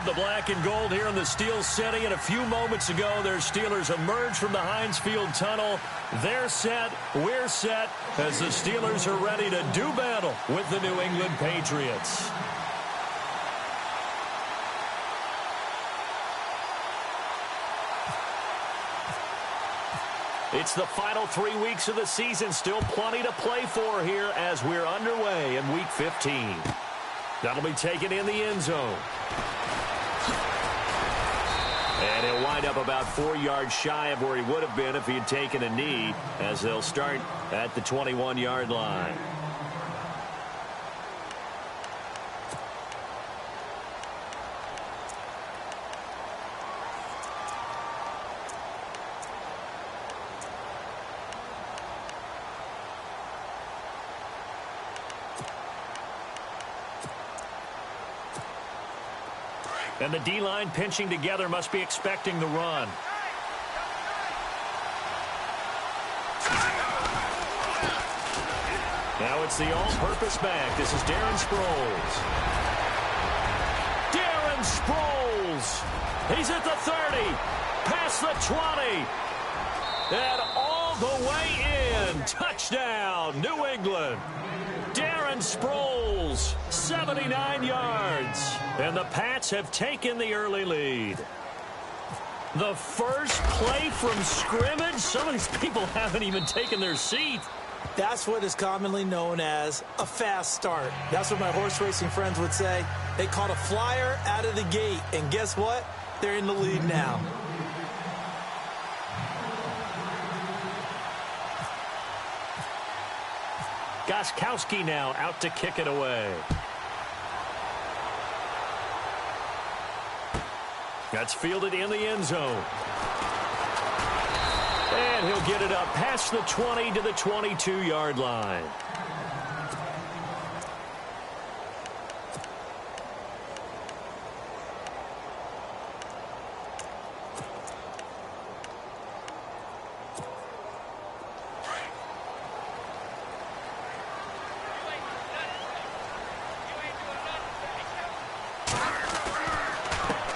have the black and gold here in the Steel City. And a few moments ago, their Steelers emerged from the Heinz Field tunnel. They're set. We're set as the Steelers are ready to do battle with the New England Patriots. It's the final 3 weeks of the season. Still plenty to play for here as we're underway in Week 15. That'll be taken in the end zone. And he'll wind up about 4 yards shy of where he would have been if he had taken a knee, as they'll start at the 21-yard line. And the D-line pinching together must be expecting the run. Now it's the all-purpose back. This is Darren Sproles. Darren Sproles. He's at the 30. Past the 20. And all the way in. Touchdown, New England. Darren Sproles, 79 yards. And the Pats have taken the early lead. The first play from scrimmage. Some of these people haven't even taken their seat. That's what is commonly known as a fast start. That's what my horse racing friends would say. They caught a flyer out of the gate. And guess what? They're in the lead now. Gostkowski now out to kick it away. That's fielded in the end zone. And he'll get it up past the 20 to the 22-yard line.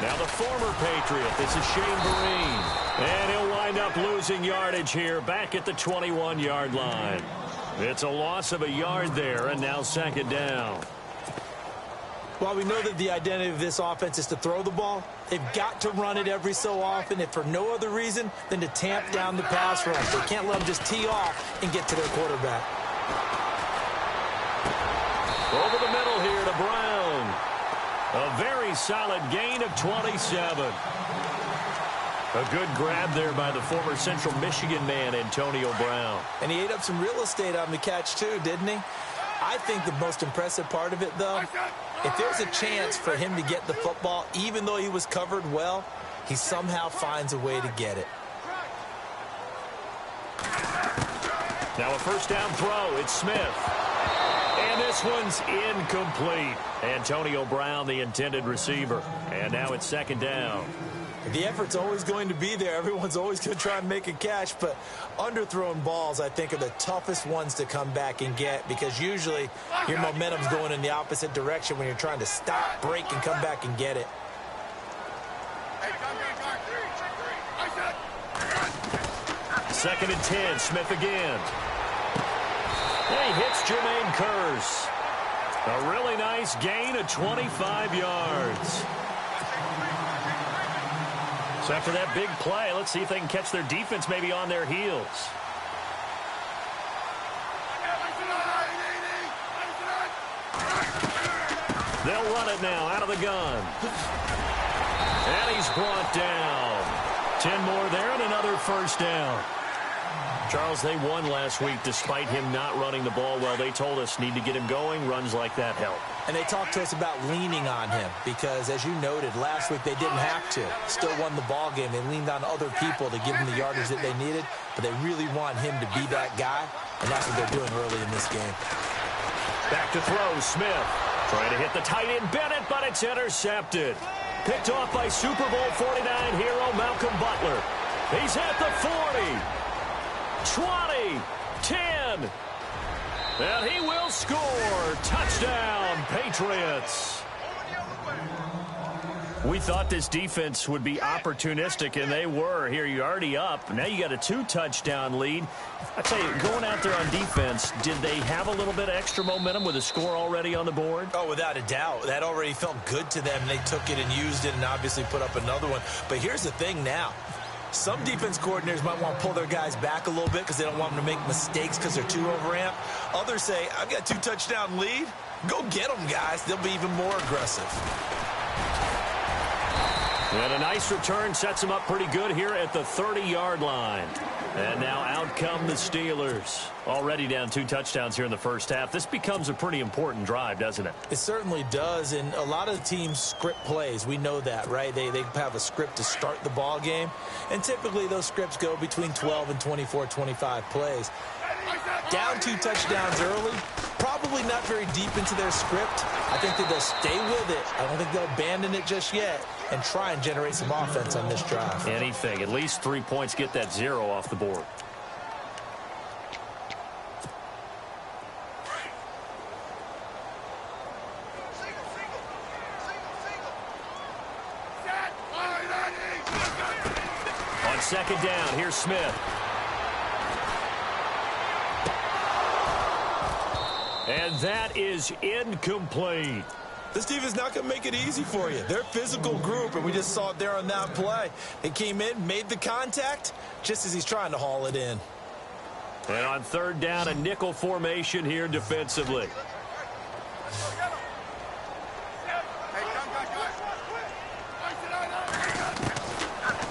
Now the former Patriot, this is Shane Vereen. And he'll wind up losing yardage here back at the 21-yard line. It's a loss of a yard there, and now second down. While we know that the identity of this offense is to throw the ball, they've got to run it every so often, if for no other reason than to tamp down the pass rush. They can't let them just tee off and get to their quarterback. Over the middle here to Brown. A very solid gain of 27. A good grab there by the former Central Michigan man, Antonio Brown. And he ate up some real estate on the catch, too, didn't he? I think the most impressive part of it, though, if there's a chance for him to get the football, even though he was covered well, he somehow finds a way to get it. Now a first down throw. It's Smith. And this one's incomplete. Antonio Brown, the intended receiver. And now it's second down. The effort's always going to be there. Everyone's always going to try and make a catch, but underthrown balls, I think, are the toughest ones to come back and get, because usually your momentum's going in the opposite direction when you're trying to stop, break, and come back and get it. Second and 10, Smith again. And he hits Jermaine Kearse. A really nice gain of 25 yards. So after that big play, let's see if they can catch their defense maybe on their heels. They'll run it now out of the gun. And he's brought down. 10 more there and another first down. Charles, they won last week despite him not running the ball well. They told us need to get him going. Runs like that help. And they talked to us about leaning on him because, as you noted, last week they didn't have to. Still won the ball game. They leaned on other people to give them the yardage that they needed, but they really want him to be that guy, and that's what they're doing early in this game. Back to throw, Smith. Trying to hit the tight end, Bennett, but it's intercepted. Picked off by Super Bowl 49 hero Malcolm Butler. He's at the 40. 20, 10, and he will score. Touchdown, Patriots. We thought this defense would be opportunistic, and they were. Here, you're already up. Now you got a 2-touchdown lead. I tell you, going out there on defense, did they have a little bit of extra momentum with a score already on the board? Oh, without a doubt. That already felt good to them. They took it and used it and obviously put up another one. But here's the thing now. Some defense coordinators might want to pull their guys back a little bit because they don't want them to make mistakes because they're too overamped. Others say, I've got a 2-touchdown lead. Go get them, guys. They'll be even more aggressive. And a nice return sets them up pretty good here at the 30-yard line. And now out come the Steelers. Already down 2 touchdowns here in the first half. This becomes a pretty important drive, doesn't it? It certainly does, and a lot of teams script plays. We know that, right? They have a script to start the ball game, and typically those scripts go between 12 and 24, 25 plays. Down 2 touchdowns early, probably not very deep into their script. I think that they'll stay with it. I don't think they'll abandon it just yet and try and generate some offense on this drive. Anything. At least 3 points, get that 0 off the board. On second down, here's Smith. And that is incomplete. This defense is not going to make it easy for you. They're a physical group, and we just saw it there on that play. They came in, made the contact, just as he's trying to haul it in. And on third down, a nickel formation here defensively.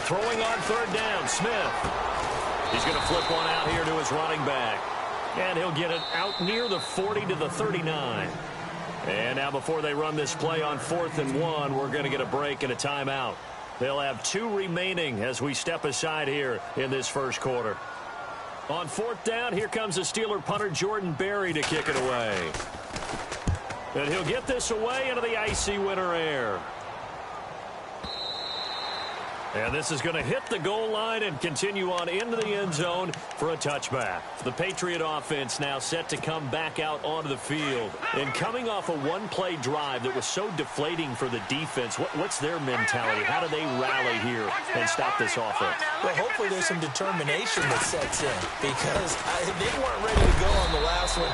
Throwing on third down, Smith. He's going to flip one out here to his running back. And he'll get it out near the 40 to the 39. And now before they run this play on 4th and 1, we're going to get a break and a timeout. They'll have 2 remaining as we step aside here in this first quarter. On 4th down, here comes the Steeler punter Jordan Berry to kick it away. And he'll get this away into the icy winter air. And this is going to hit the goal line and continue on into the end zone for a touchback. The Patriot offense now set to come back out onto the field. And coming off a one-play drive that was so deflating for the defense, what's their mentality? How do they rally here and stop this offense? Well, hopefully there's some determination that sets in because they weren't ready to go on the last one.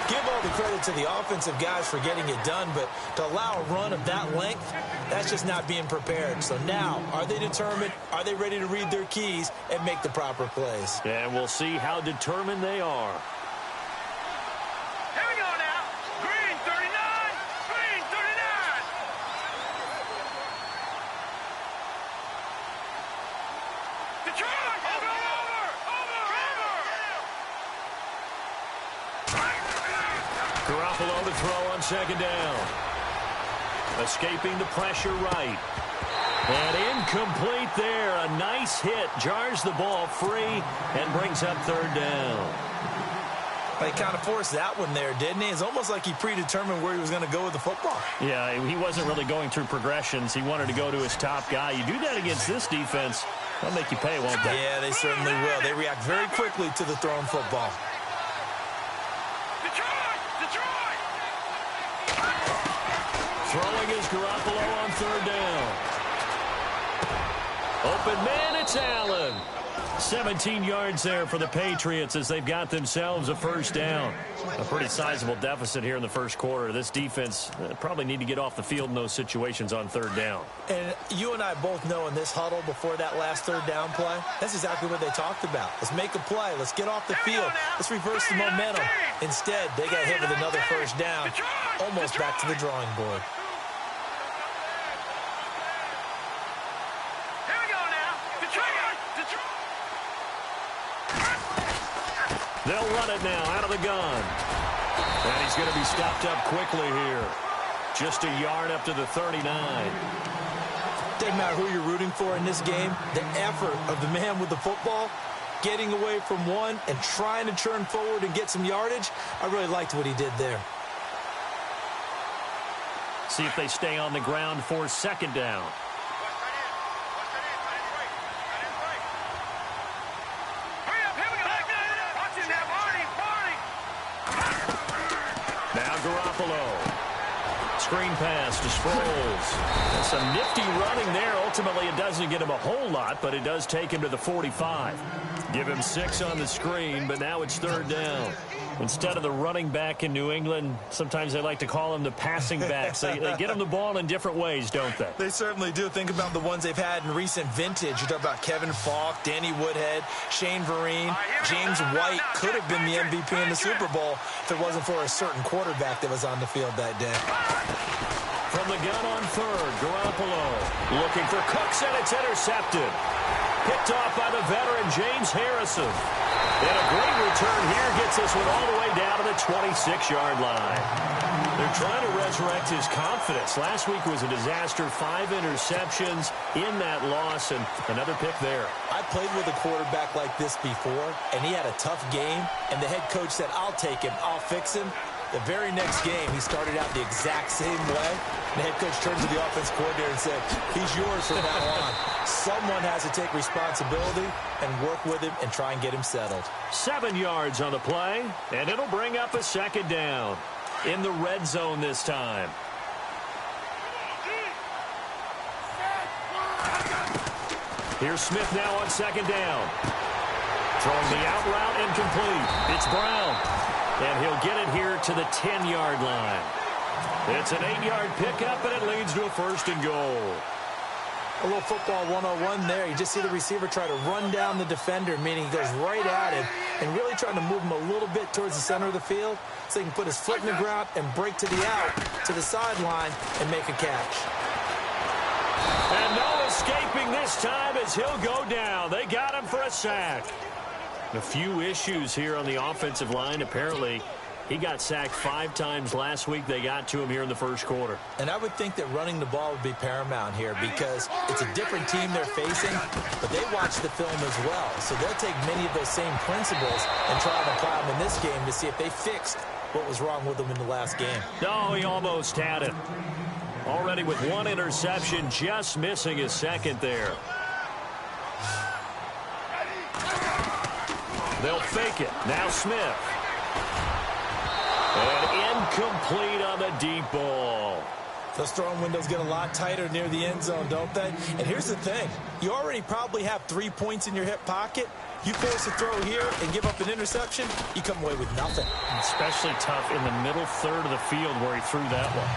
Give all the credit to the offensive guys for getting it done, but to allow a run of that length, that's just not being prepared. So now, are they determined? Are they ready to read their keys and make the proper plays? And we'll see how determined they are. Here we go now. Green 39. Green 39. Detroit. Garoppolo to throw on second down. Escaping the pressure right. And incomplete there. A nice hit. Jars the ball free and brings up third down. He kind of forced that one there, didn't he? It's almost like he predetermined where he was going to go with the football. Yeah, he wasn't really going through progressions. He wanted to go to his top guy. You do that against this defense, they'll make you pay, won't they? Yeah, they certainly will. They react very quickly to the thrown football. Throwing is Garoppolo on third down. Open man, it's Allen. 17 yards there for the Patriots as they've got themselves a first down. A pretty sizable deficit here in the first quarter. This defense probably need to get off the field in those situations on third down. And you and I both know in this huddle before that last third down play, that's exactly what they talked about. Let's make a play. Let's get off the field. Let's reverse the momentum. Instead, they got hit with another first down, almost back to the drawing board. They'll run it now out of the gun. And he's going to be stopped up quickly here. Just a yard up to the 39. Doesn't matter who you're rooting for in this game. The effort of the man with the football, getting away from one and trying to turn forward and get some yardage, I really liked what he did there. See if they stay on the ground for second down. screen pass to Sproles. Some nifty running there. Ultimately, it doesn't get him a whole lot, but it does take him to the 45. Give him 6 on the screen, but now it's 3rd down. Instead of the running back in New England, sometimes they like to call him the passing backs. They get him the ball in different ways, don't they? They certainly do. Think about the ones they've had in recent vintage. You talk about Kevin Falk, Danny Woodhead, Shane Vereen, James White could have been the MVP in the Super Bowl if it wasn't for a certain quarterback that was on the field that day. From the gun on 3rd, Garoppolo looking for Cooks, and it's intercepted. Picked off by the veteran James Harrison. And a great return here gets this one all the way down to the 26-yard line. They're trying to resurrect his confidence. Last week was a disaster. 5 interceptions in that loss, and another pick there. I played with a quarterback like this before, and he had a tough game, and the head coach said, I'll take him, I'll fix him. The very next game, he started out the exact same way. The head coach turned to the offense coordinator and said, he's yours from now on. Someone has to take responsibility and work with him and try and get him settled. 7 yards on the play, and it'll bring up a 2nd down in the red zone this time. Here's Smith now on 2nd down. Throwing the out route incomplete. It's Brown. And he'll get it here to the 10-yard line. It's an 8-yard pickup, and it leads to a 1st and goal. A little football 101 there. You just see the receiver try to run down the defender, meaning he goes right at him and really trying to move him a little bit towards the center of the field so he can put his foot in the ground and break to the out, to the sideline, and make a catch. And no escaping this time as he'll go down. They got him for a sack. A few issues here on the offensive line. Apparently, he got sacked 5 times last week. They got to him here in the 1st quarter. And I would think that running the ball would be paramount here because it's a different team they're facing, but they watch the film as well. So they'll take many of those same principles and try to apply them in this game to see if they fixed what was wrong with them in the last game. No, he almost had it. Already with 1 interception, just missing his 2nd there. They'll fake it. Now Smith. And incomplete on the deep ball. Those throwing windows get a lot tighter near the end zone, don't they? And here's the thing. You already probably have 3 points in your hip pocket. You force a throw here and give up an interception, you come away with nothing. Especially tough in the middle 3rd of the field where he threw that one.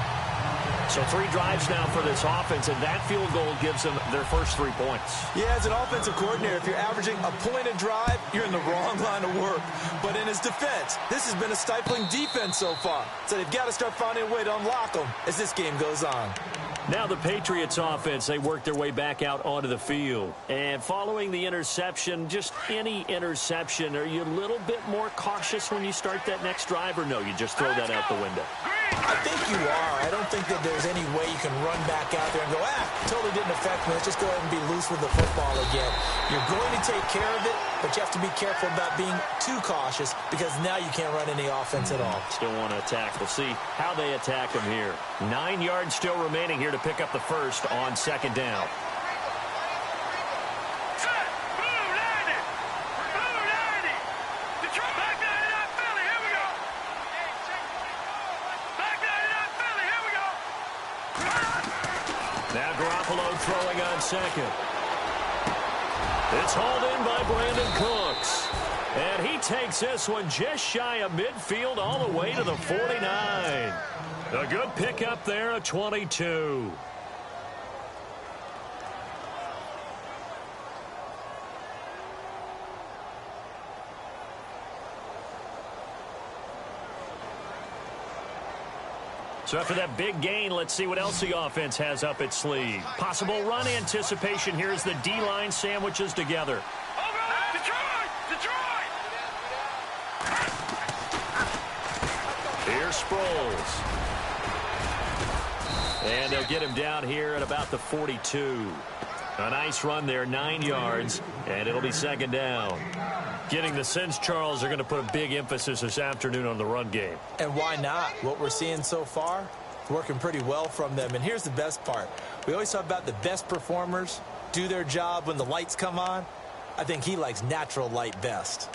So 3 drives now for this offense, and that field goal gives them their first 3 points. Yeah, as an offensive coordinator, if you're averaging a point a drive, you're in the wrong line of work. But in his defense, this has been a stifling defense so far. So they've got to start finding a way to unlock them as this game goes on. Now the Patriots offense, they work their way back out onto the field. And following the interception, just any interception, are you a little bit more cautious when you start that next drive, or no, you just throw that out the window? I think you are. I don't think that there's any way you can run back out there and go, totally didn't affect me. Let's just go ahead and be loose with the football again. You're going to take care of it, but you have to be careful about being too cautious because now you can't run any offense at all. Still want to attack. We'll see how they attack them here. 9 yards still remaining here to pick up the 1st on 2nd down. Now Garoppolo throwing on 2nd. It's hauled in by Brandon Cooks. And he takes this one just shy of midfield all the way to the 49. A good pickup there at 22. So after that big gain, let's see what else the offense has up its sleeve. Possible run anticipation here as the D-line sandwiches together. Here's Sproles. And they'll get him down here at about the 42. A nice run there, 9 yards, and it'll be 2nd down. Getting the sense, Charles, are going to put a big emphasis this afternoon on the run game. And why not? What we're seeing so far, working pretty well from them. And here's the best part. We always talk about the best performers do their job when the lights come on. I think he likes natural light best.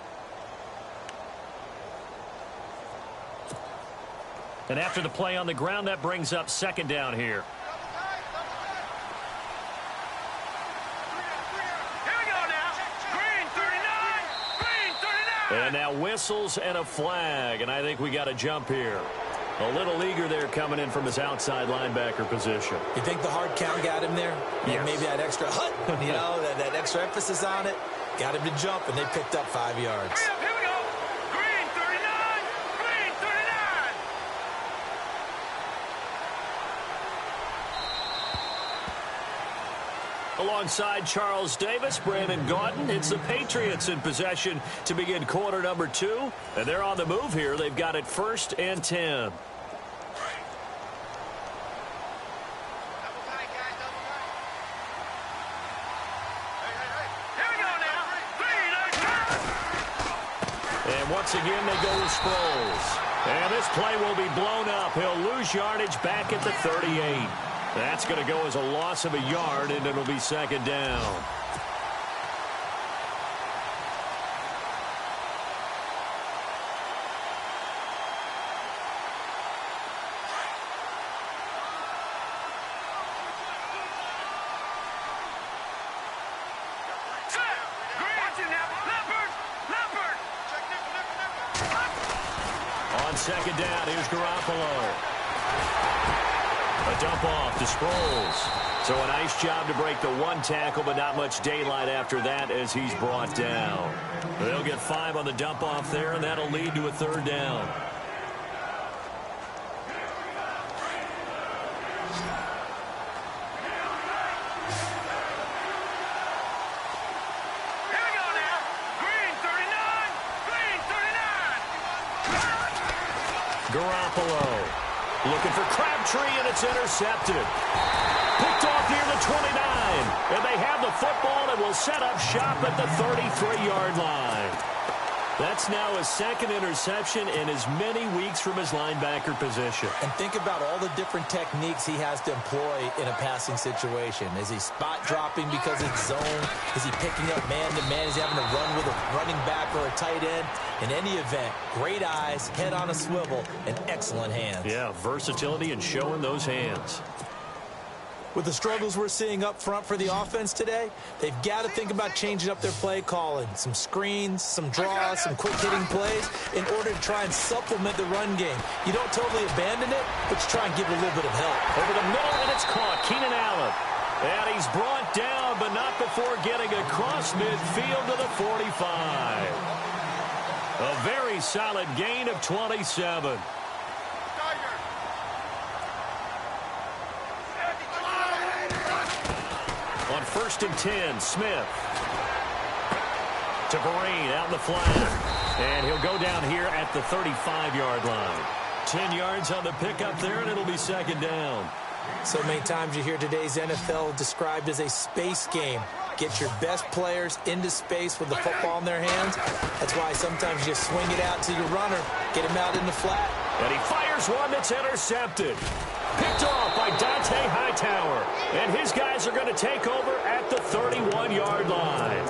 And after the play on the ground, that brings up second down here. And now whistles and a flag, and I think we got a jump here. A little eager there coming in from his outside linebacker position. You think the hard count got him there? Yes. And maybe that extra hut, you know, that extra emphasis on it, got him to jump, and they picked up 5 yards. Here we go. Green 39. Green 39. Alongside Charles Davis, Brandon Gaudin. It's the Patriots in possession to begin quarter number 2. And they're on the move here. They've got it 1st and 10. And once again, they go with Sproles. And this play will be blown up. He'll lose yardage back at the 38. That's going to go as a loss of a yard, and it'll be second down. On second down, here's Garoppolo. A dump off to Sproles. So a nice job to break the one tackle, but not much daylight after that as he's brought down. They'll get 5 on the dump off there, and that'll lead to a third down. Garoppolo looking for Crabtree, and it's intercepted. Picked off near the 29. And they have the football and will set up shop at the 33-yard line. That's now his second interception in as many weeks from his linebacker position. And think about all the different techniques he has to employ in a passing situation. Is he spot dropping because it's zone? Is he picking up man-to-man? Is he having to run with a running back or a tight end? In any event, great eyes, head on a swivel, and excellent hands. Yeah, versatility and showing those hands. With the struggles we're seeing up front for the offense today, they've got to think about changing up their play calling. Some screens, some draws, some quick-hitting plays in order to try and supplement the run game. You don't totally abandon it, but you try and give it a little bit of help. Over the middle, and it's caught. Keenan Allen. And he's brought down, but not before getting across midfield to the 45. A very solid gain of 27. On 1st and 10, Smith. To Vereen out in the flat. And he'll go down here at the 35-yard line. 10 yards on the pickup there, and it'll be second down. So many times you hear today's NFL described as a space game. Get your best players into space with the football in their hands. That's why sometimes you just swing it out to your runner, get him out in the flat. And he fires one that's intercepted. Picked off by Dante Hightower. And his guys are going to take over at the 31-yard line.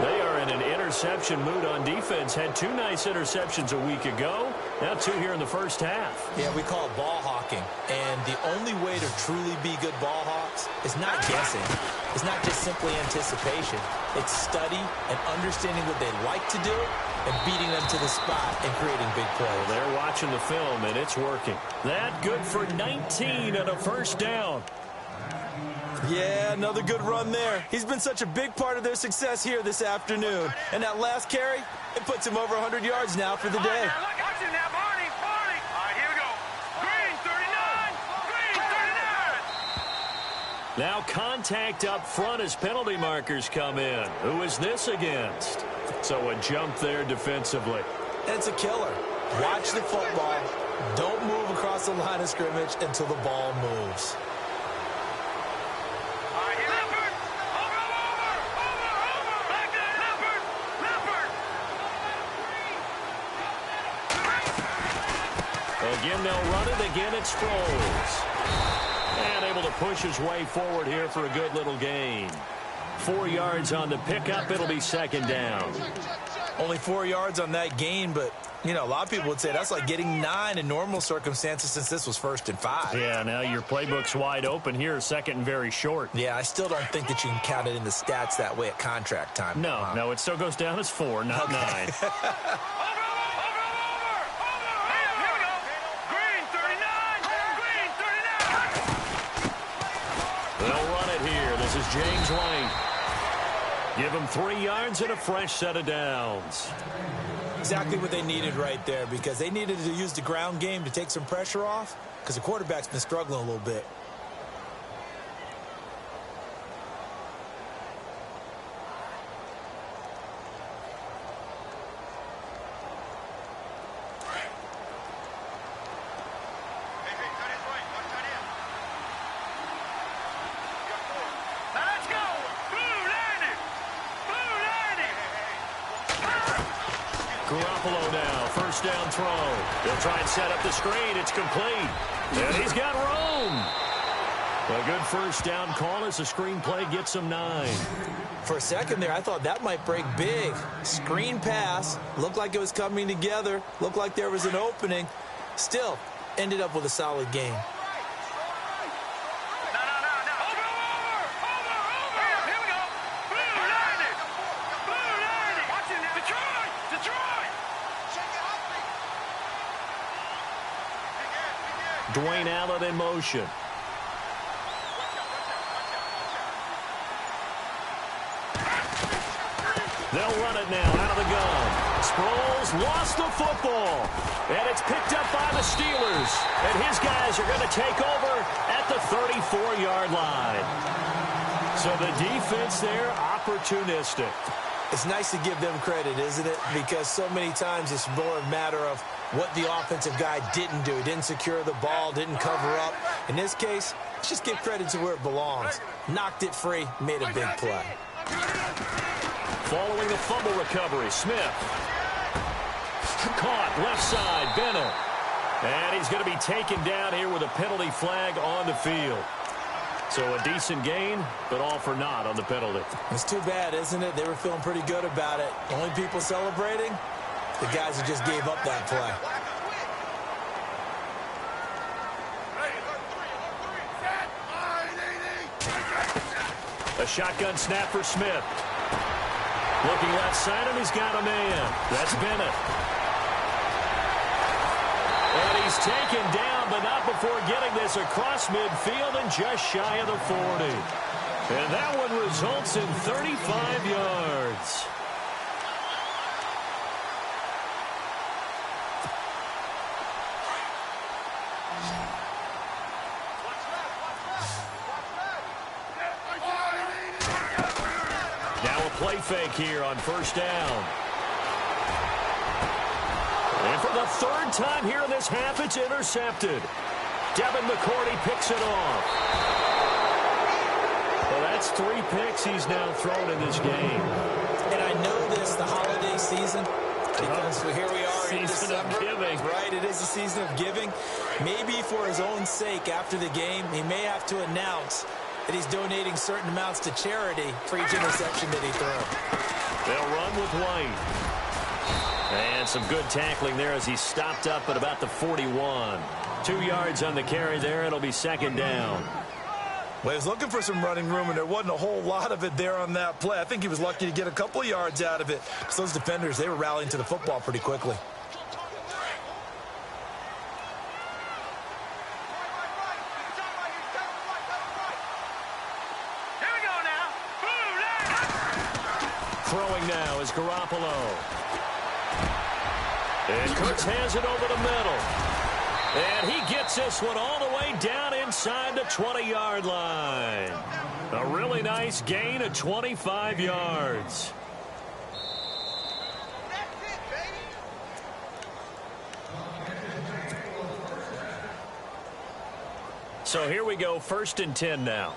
They are in an interception mood on defense. Had 2 nice interceptions a week ago. Now 2 here in the first half. Yeah, we call it ball hawking. And the only way to truly be good ball hawks is not guessing. It's not just simply anticipation. It's study and understanding what they like to do and beating them to the spot and creating big plays. Well, they're watching the film, and it's working. That good for 19 and a first down. Yeah, another good run there. He's been such a big part of their success here this afternoon. And that last carry, it puts him over 100 yards now for the day. Now contact up front as penalty markers come in. Who is this against? So a jump there defensively. And it's a killer. Watch the football. Don't move across the line of scrimmage until the ball moves. Again, they'll run it. Again, it's Sproles. And able to push his way forward here for a good little gain. 4 yards on the pickup. It'll be second down. Only 4 yards on that gain, but You know, a lot of people would say that's like getting 9 in normal circumstances since this was 1st and 5. Yeah, now your playbook's wide open here, 2nd and very short. Yeah, I still don't think that you can count it in the stats that way at contract time. No, it still goes down as 4, not 9. Here we go. Green 39. Green 39. They'll run it here. This is James White. Give him 3 yards and a fresh set of downs. Exactly what they needed right there, because they needed to use the ground game to take some pressure off, because the quarterback's been struggling a little bit. Garoppolo now, 1st down throw. They'll try and set up the screen. It's complete. And he's got room. A good 1st down call as the screen play gets him 9. For a second there, I thought that might break big. Screen pass. Looked like it was coming together. Looked like there was an opening. Still, ended up with a solid game. Dwayne Allen in motion. They'll run it now out of the gun. Sproles lost the football. And it's picked up by the Steelers. And his guys are going to take over at the 34-yard line. So the defense there, opportunistic. It's nice to give them credit, isn't it? Because so many times it's more a matter of what the offensive guy didn't do. He didn't secure the ball, didn't cover up. In this case, let's just give credit to where it belongs. Knocked it free, made a big play. Following the fumble recovery, Smith. Caught, left side, Bennett. And he's going to be taken down here with a penalty flag on the field. So a decent gain, but all for naught on the penalty. It's too bad, isn't it? They were feeling pretty good about it. The only people celebrating, the guys who just gave up that play. A shotgun snap for Smith. Looking left side, and he's got a man. That's Bennett. And he's taken down, but not before getting this across midfield and just shy of the 40. And that one results in 35 yards. Now a play fake here on 1st down. And for the 3rd time here in this half, it's intercepted. Devin McCourty picks it off. Well, that's 3 picks he's now thrown in this game. And I know this, the holiday season, because here we are in Season of giving. Right, it is the season of giving. Maybe for his own sake after the game, he may have to announce that he's donating certain amounts to charity for each interception that he throws. They'll run with White. And some good tackling there as he stopped up at about the 41. 2 yards on the carry there. It'll be 2nd down. Well, he was looking for some running room, and there wasn't a whole lot of it there on that play. I think he was lucky to get a couple of yards out of it. Because those defenders, they were rallying to the football pretty quickly. Here we go now. Throwing now is Garoppolo. And Cooks has it over the middle. And he gets this one all the way down inside the 20-yard line. A really nice gain of 25 yards. So here we go, 1st and 10 now.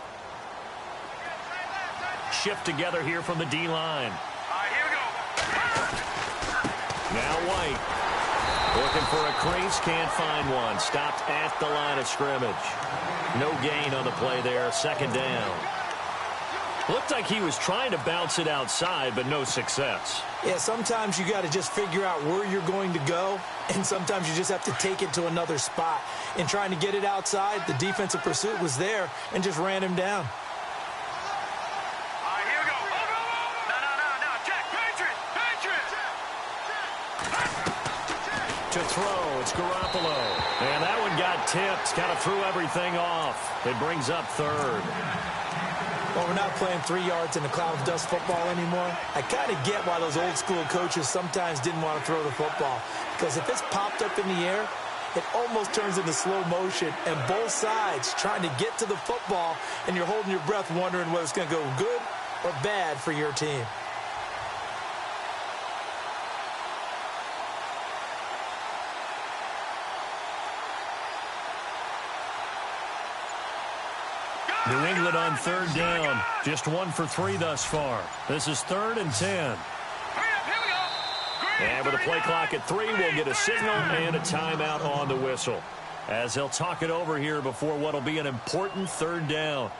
Shift together here from the D-line. Here we go. Now White. Looking for a crease, can't find one. Stopped at the line of scrimmage. No gain on the play there, 2nd down. Looked like he was trying to bounce it outside, but no success. Yeah, sometimes you got to just figure out where you're going to go, and sometimes you just have to take it to another spot. In trying to get it outside, the defensive pursuit was there and just ran him down. All right, here we go. No. Check. Patriots. To throw, it's Garoppolo. And that one got tipped, kind of threw everything off. It brings up third. Well, we're not playing 3 yards in a cloud of dust football anymore. I kind of get why those old school coaches sometimes didn't want to throw the football. Because if it's popped up in the air, it almost turns into slow motion. And both sides trying to get to the football, and you're holding your breath wondering whether it's going to go good or bad for your team. New England on third down. Just 1 for 3 thus far. This is 3rd and 10. And with a play clock at 3, we'll get a signal and a timeout on the whistle, as they'll talk it over here before what will be an important 3rd down.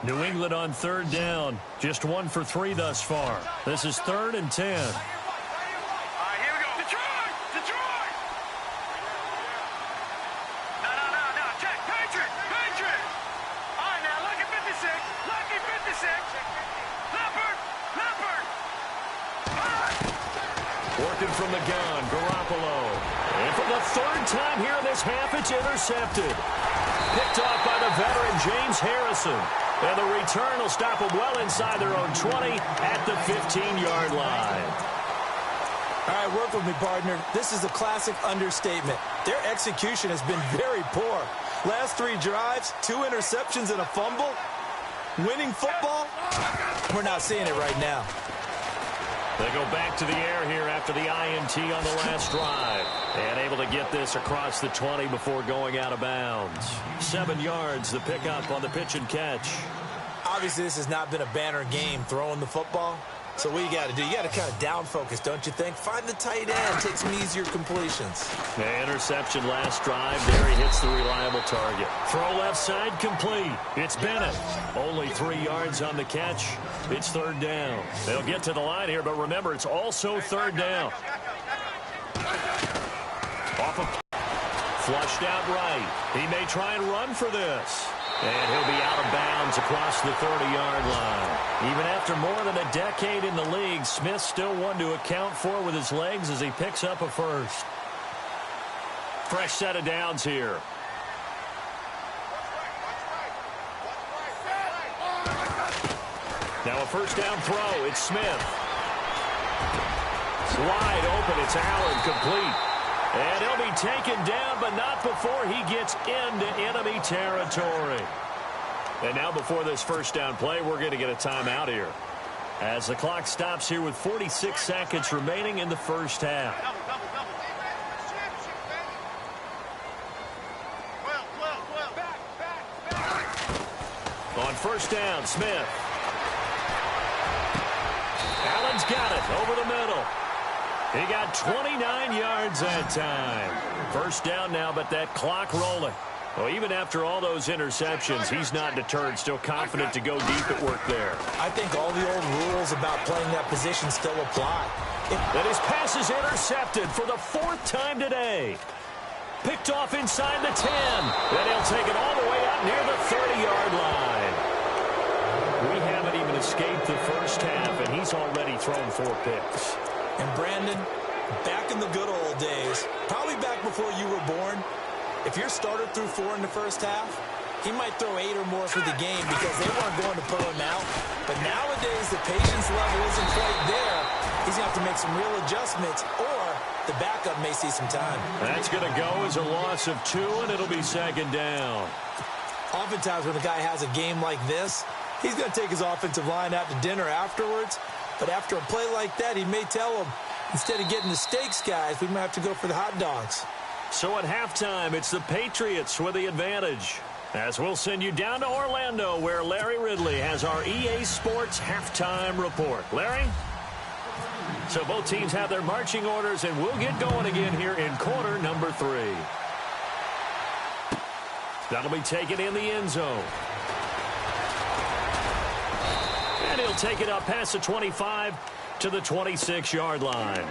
New England on 3rd down. Just 1 for 3 thus far. This is 3rd and 10. All right, here we go. Detroit! No. Check. Patriots. All right, now, lucky 56. Leopard. Working from the gun, Garoppolo. And for the 3rd time here in this half, it's intercepted. Picked off by the veteran James Harrison. And the return will stop them well inside their own 20 at the 15-yard line. All right, work with me, partner. This is a classic understatement. Their execution has been very poor. Last 3 drives, 2 interceptions and a fumble. Winning football? We're not seeing it right now. They go back to the air here after the INT on the last drive. And able to get this across the 20 before going out of bounds. 7 yards, the pickup on the pitch and catch. Obviously, this has not been a banner game throwing the football. So what you got to do, you got to kind of down focus, don't you think? Find the tight end, take some easier completions. The interception last drive. There he hits the reliable target. Throw left side complete. It's Bennett. Only 3 yards on the catch. It's 3rd down. They'll get to the line here, but remember, it's also 3rd down. Off of flushed out right. He may try and run for this. And he'll be out of bounds across the 30-yard line. Even after more than a decade in the league, Smith's still one to account for with his legs as he picks up a first. Fresh set of downs here. Now a 1st down throw. It's Smith. It's wide open. It's Allen, complete. And he'll be taken down, but not before he gets into enemy territory. And now before this 1st down play, we're going to get a timeout here, as the clock stops here with 46 seconds remaining in the 1st half. On 1st down, Smith. Allen's got it over the middle. He got 29 yards that time. 1st down now, but that clock rolling. Well, even after all those interceptions, he's not deterred, still confident to go deep at work there. I think all the old rules about playing that position still apply. That his pass is intercepted for the 4th time today. Picked off inside the 10. Then he'll take it all the way out near the 30-yard line. We haven't even escaped the 1st half, and he's already thrown 4 picks. And Brandon, back in the good old days, probably back before you were born, if your starter threw 4 in the 1st half, he might throw 8 or more for the game because they weren't going to put him out. But nowadays, the patience level isn't quite there. He's going to have to make some real adjustments, or the backup may see some time. That's going to go as a loss of 2, and it'll be 2nd down. Oftentimes when a guy has a game like this, he's going to take his offensive line out to dinner afterwards. But after a play like that, he may tell them, instead of getting the steaks, guys, we might have to go for the hot dogs. So at halftime, it's the Patriots with the advantage. As we'll send you down to Orlando, where Larry Ridley has our EA Sports halftime report. Larry? So both teams have their marching orders, and we'll get going again here in quarter number 3. That'll be taken in the end zone. And he'll take it up past the 25 to the 26-yard line.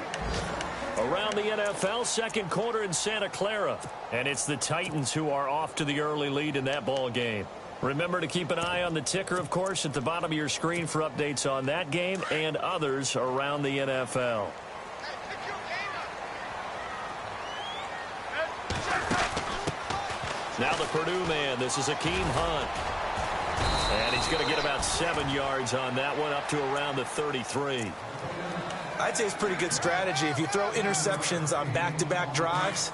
Around the NFL, second quarter in Santa Clara. And it's the Titans who are off to the early lead in that ball game. Remember to keep an eye on the ticker, of course, at the bottom of your screen for updates on that game and others around the NFL. Now the Purdue man, this is Akeem Hunt. And he's going to get about 7 yards on that one, up to around the 33. I'd say it's pretty good strategy. If you throw interceptions on back-to-back drives,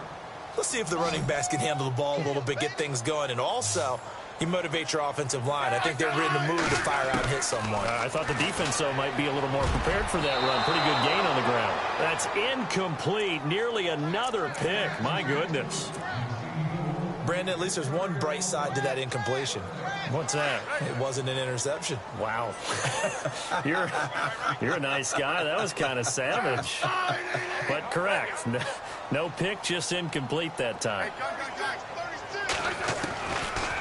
let's see if the running backs can handle the ball a little bit, get things going. And also, you motivate your offensive line. I think they're in the mood to fire out and hit someone. I thought the defense, though, might be a little more prepared for that run. Pretty good gain on the ground. That's incomplete. Nearly another pick. My goodness. Brandon, at least there's one bright side to that incompletion. What's that? It wasn't an interception. Wow. You're a nice guy. That was kind of savage. But correct. No pick, just incomplete that time.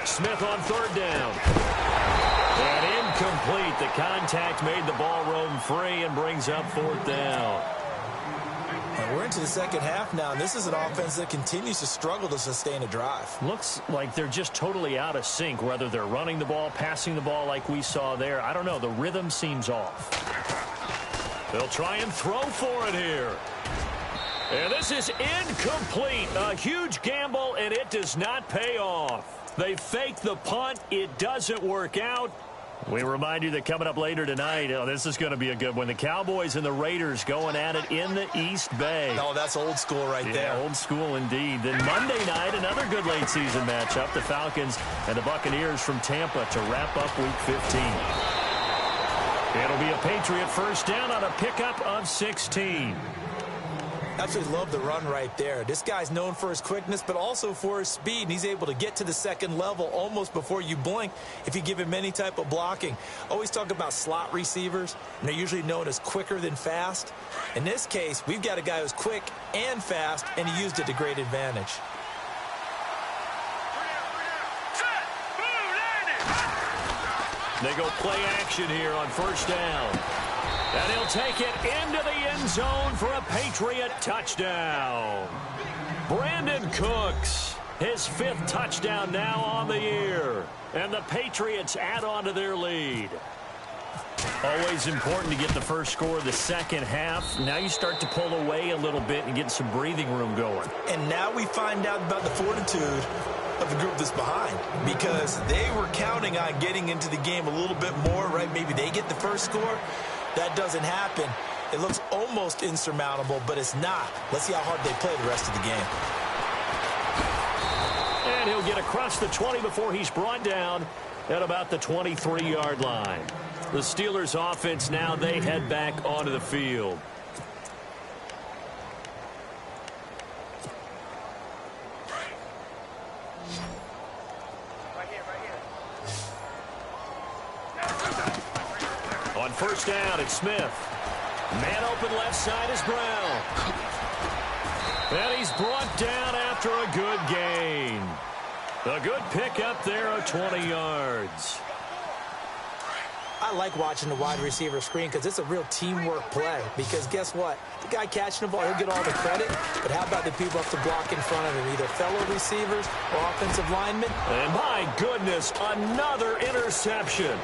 Smith on third down. And incomplete. The contact made the ball roam free and brings up fourth down. And we're into the second half now, and this is an offense that continues to struggle to sustain a drive. Looks like they're just totally out of sync, whether they're running the ball, passing the ball like we saw there. I don't know. The rhythm seems off. They'll try and throw for it here. And this is incomplete. A huge gamble, and it does not pay off. They fake the punt. It doesn't work out. We remind you that coming up later tonight, this is going to be a good one. The Cowboys and the Raiders going at it in the East Bay. Oh, that's old school right there. Old school indeed. Then Monday night, another good late season matchup. The Falcons and the Buccaneers from Tampa to wrap up Week 15. It'll be a Patriot first down on a pickup of 16. Absolutely love the run right there. This guy's known for his quickness, but also for his speed. And he's able to get to the second level almost before you blink if you give him any type of blocking. Always talk about slot receivers, and they're usually known as quicker than fast. In this case, we've got a guy who's quick and fast, and he used it to great advantage. They go play action here on first down. And he'll take it into the end zone for a Patriot touchdown. Brandon Cooks, his 5th touchdown now on the year. And the Patriots add on to their lead. Always important to get the first score of the second half. Now you start to pull away a little bit and get some breathing room going. And now we find out about the fortitude of the group that's behind, because they were counting on getting into the game a little bit more, right? Maybe they get the first score. That doesn't happen. It looks almost insurmountable, but it's not. Let's see how hard they play the rest of the game. And he'll get across the 20 before he's brought down at about the 23-yard line. The Steelers' offense now, they head back onto the field. On first down, it's Smith. Man open left side is Brown. And he's brought down after a good gain. A good pickup there of 20 yards. I like watching the wide receiver screen because it's a real teamwork play. Because guess what? The guy catching the ball, he'll get all the credit. But how about the people up to block in front of him? Either fellow receivers or offensive linemen. And my goodness, another interception.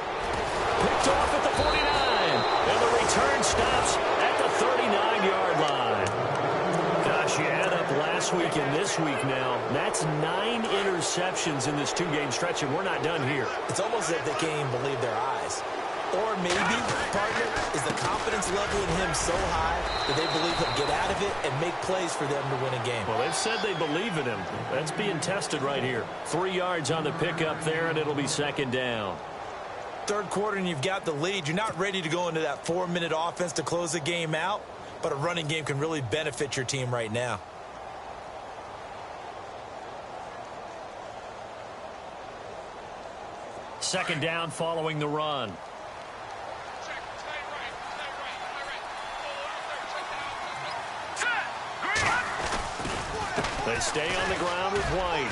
Picked off at the 49. And the return stops at the 39-yard line. Gosh, you add up last week and this week now. That's 9 interceptions in this 2-game stretch, and we're not done here. It's almost as if they can't even believe their eyes. Or maybe, partner, is the confidence level in him so high that they believe he'll get out of it and make plays for them to win a game. Well, they've said they believe in him. That's being tested right here. 3 yards on the pickup there, and it'll be second down. Third quarter, and you've got the lead. You're not ready to go into that 4-minute offense to close the game out, but a running game can really benefit your team right now. second down following the run. They stay on the ground with White.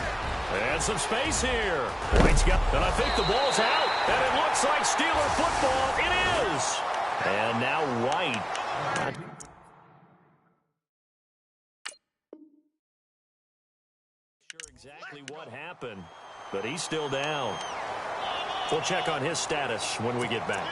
And some space here. White's got, and I think the ball's out. And it looks like Steeler football. It is. And now White. Sure exactly what happened, but he's still down. We'll check on his status when we get back.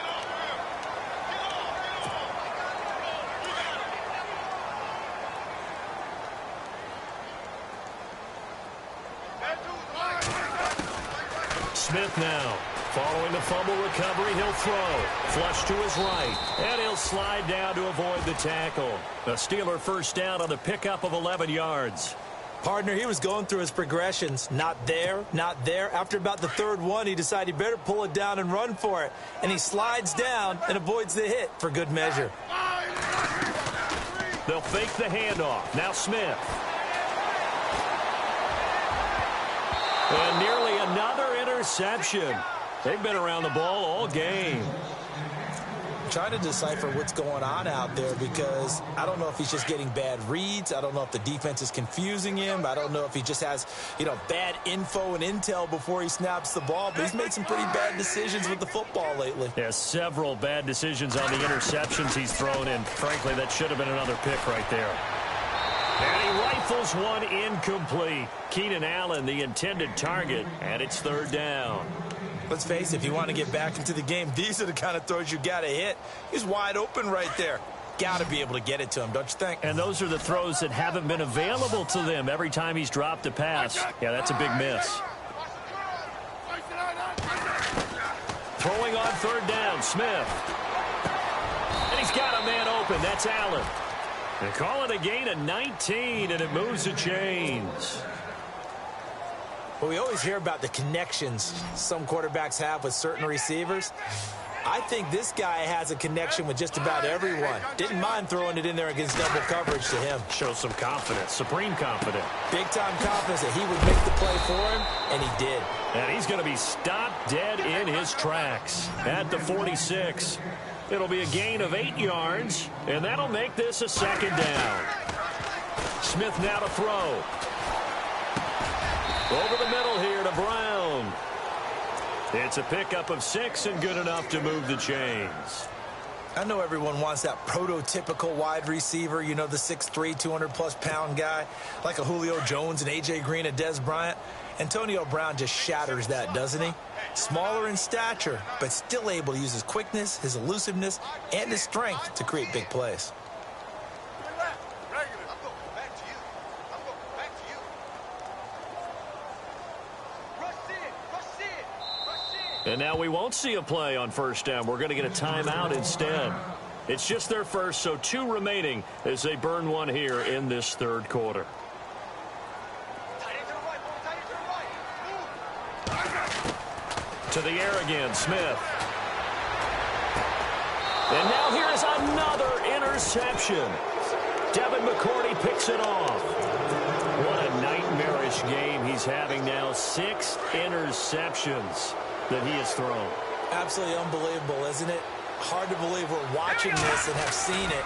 Smith now. Following the fumble recovery, he'll throw. Flush to his right. And he'll slide down to avoid the tackle. A Steeler first down on the pickup of 11 yards. Partner, he was going through his progressions. Not there, not there. After about the third one, he decided he better pull it down and run for it. And he slides down and avoids the hit for good measure. They'll fake the handoff. Now Smith. And nearly another interception. They've been around the ball all game. I'm trying to decipher what's going on out there because I don't know if he's just getting bad reads. I don't know if the defense is confusing him. I don't know if he just has, bad info and intel before he snaps the ball. But he's made some pretty bad decisions with the football lately. Yeah, several bad decisions on the interceptions he's thrown in. Frankly, that should have been another pick right there. And he rifles one incomplete. Keenan Allen, the intended target, and it's third down. Let's face it, if you want to get back into the game, these are the kind of throws you got to hit. He's wide open right there. Got to be able to get it to him, don't you think? And those are the throws that haven't been available to them every time he's dropped a pass. Yeah, that's a big miss. Throwing on third down, Smith. And he's got a man open. That's Allen. They call it a gain of 19, and it moves the chains. Well, we always hear about the connections some quarterbacks have with certain receivers. I think this guy has a connection with just about everyone. Didn't mind throwing it in there against double coverage to him. Shows some confidence, supreme confidence. Big-time confidence that he would make the play for him, and he did. And he's going to be stopped dead in his tracks at the 46. It'll be a gain of 8 yards, and that'll make this a second down. Smith now to throw. Over the middle here to Brown. It's a pickup of 6 and good enough to move the chains. I know everyone wants that prototypical wide receiver, the 6'3", 200-plus pound guy, like a Julio Jones and A.J. Green and Dez Bryant. Antonio Brown just shatters that, doesn't he? Smaller in stature, but still able to use his quickness, his elusiveness, and his strength to create big plays. And now we won't see a play on first down. We're going to get a timeout instead. It's just their first, so 2 remaining as they burn one here in this third quarter. To the air again, Smith. And now here is another interception. Devin McCourty picks it off. What a nightmarish game he's having now. 6 interceptions that he has thrown. Absolutely unbelievable, isn't it? Hard to believe we're watching this and have seen it,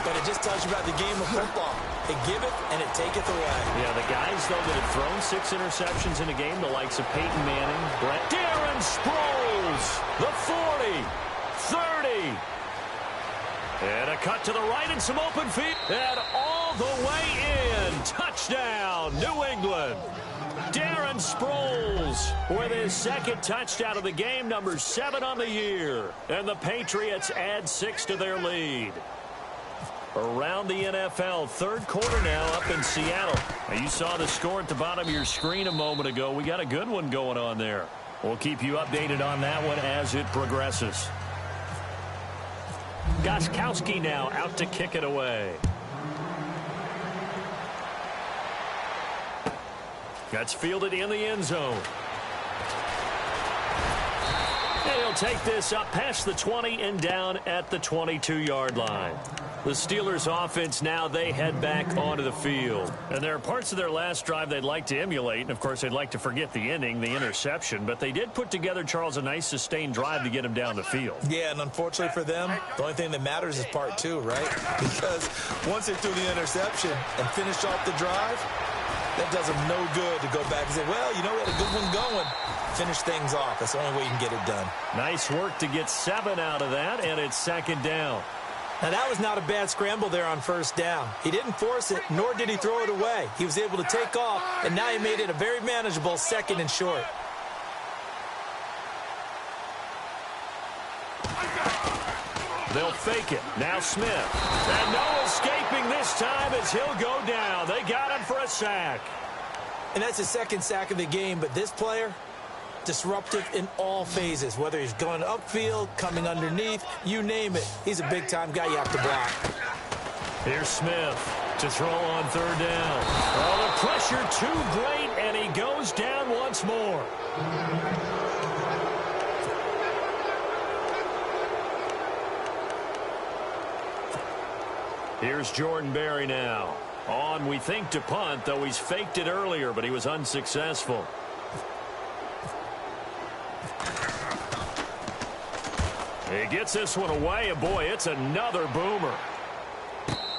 but it just tells you about the game of football. It giveth and it taketh away. Yeah, the guys, though, that have thrown 6 interceptions in a game, the likes of Peyton Manning, Brett, Darren Sproles, the 40, 30. And a cut to the right and some open feet. And all the way in. Touchdown, New England. Darren Sproles with his second touchdown of the game, number 7 on the year. And the Patriots add 6 to their lead. Around the NFL, third quarter now up in Seattle. Now, you saw the score at the bottom of your screen a moment ago. We got a good one going on there. We'll keep you updated on that one as it progresses. Gostkowski now out to kick it away. That's fielded in the end zone. And he'll take this up past the 20 and down at the 22-yard line. The Steelers offense now, they head back onto the field. And there are parts of their last drive they'd like to emulate. And, of course, they'd like to forget the ending, the interception. But they did put together, Charles, a nice sustained drive to get him down the field. Yeah, and unfortunately for them, the only thing that matters is part two, right? Because once they threw the interception and finished off the drive, that does them no good to go back and say, well, you know, we had a good one going. Finish things off. That's the only way you can get it done. Nice work to get 7 out of that, and it's second down. Now, that was not a bad scramble there on first down. He didn't force it, nor did he throw it away. He was able to take off, and now he made it a very manageable second and short. They'll fake it. Now Smith. And no escaping this time as he'll go down. They got him for a sack. And that's his second sack of the game, but this player, disruptive in all phases, whether he's going upfield, coming underneath, you name it. He's a big-time guy you have to block. Here's Smith to throw on third down. Oh, the pressure too great, and he goes down once more. Here's Jordan Berry now. On, we think, to punt, though he's faked it earlier, but he was unsuccessful. He gets this one away, and boy, it's another boomer.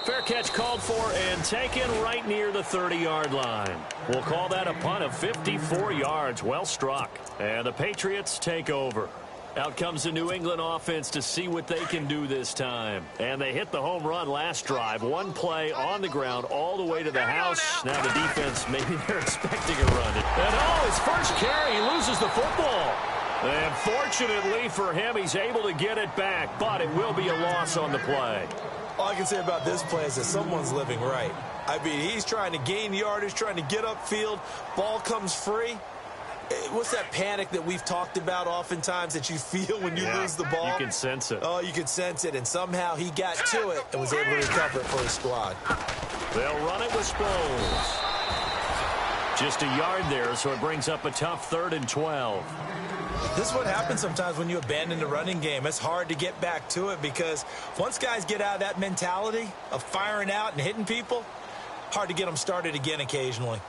Fair catch called for and taken right near the 30-yard line. We'll call that a punt of 54 yards. Well struck. And the Patriots take over. Out comes the New England offense to see what they can do this time. And they hit the home run last drive. One play on the ground all the way to the house. Now the defense, maybe they're expecting a run. And oh, his first carry, he loses the football. And fortunately for him, he's able to get it back, but it will be a loss on the play. All I can say about this play is that someone's living right. I mean, he's trying to gain yardage, trying to get upfield. Ball comes free. What's that panic that we've talked about oftentimes that you feel when you lose the ball? You can sense it. Oh, you can sense it, and somehow he got to it and was able to recover it for his squad. They'll run it with Sproles. Just a yard there, so it brings up a tough 3rd and 12. This is what happens sometimes when you abandon the running game. It's hard to get back to it because once guys get out of that mentality of firing out and hitting people, hard to get them started again occasionally.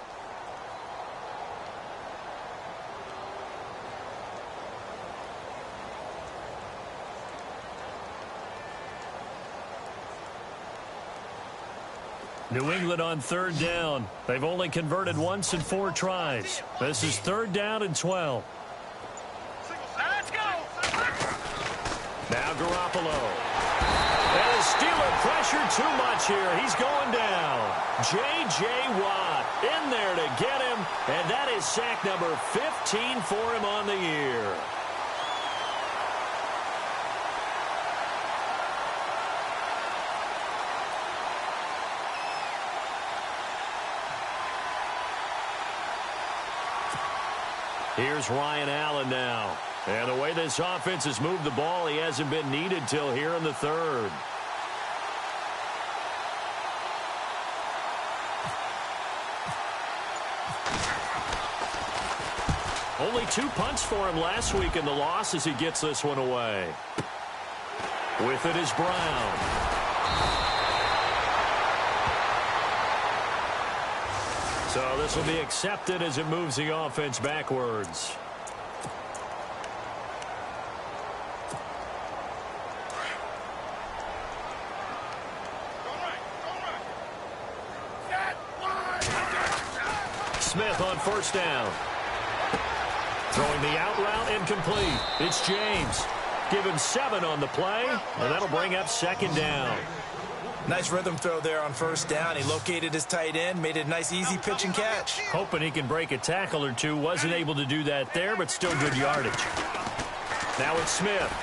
New England on 3rd down. They've only converted once in 4 tries. This is 3rd down and 12. Let's go. Now Garoppolo. And the Steeler pressure too much here. He's going down. J.J. Watt in there to get him. And that is sack number 15 for him on the year. Here's Ryan Allen now. And the way this offense has moved the ball, he hasn't been needed till here in the 3rd. Only 2 punts for him last week in the loss as he gets this one away. With it is Brown. So this will be accepted as it moves the offense backwards. Smith on 1st down. Throwing the out route incomplete. It's James. Give him 7 on the play, and that'll bring up 2nd down. Nice rhythm throw there on 1st down. He located his tight end, made it a nice, easy pitch and catch. Hoping he can break a tackle or two. Wasn't able to do that there, but still good yardage. Now it's Smith.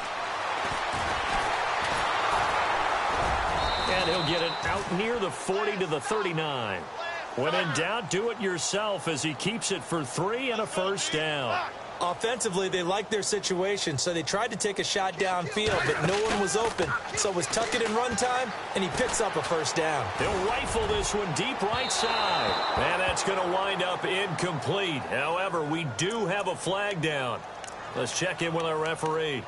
And he'll get it out near the 40 to the 39. When in doubt, do it yourself as he keeps it for 3 and a 1st down. Offensively, they liked their situation, so they tried to take a shot downfield, but no one was open. So it was tuck it in run time, and he picks up a 1st down. He'll rifle this one deep right side. And that's going to wind up incomplete. However, we do have a flag down. Let's check in with our referee.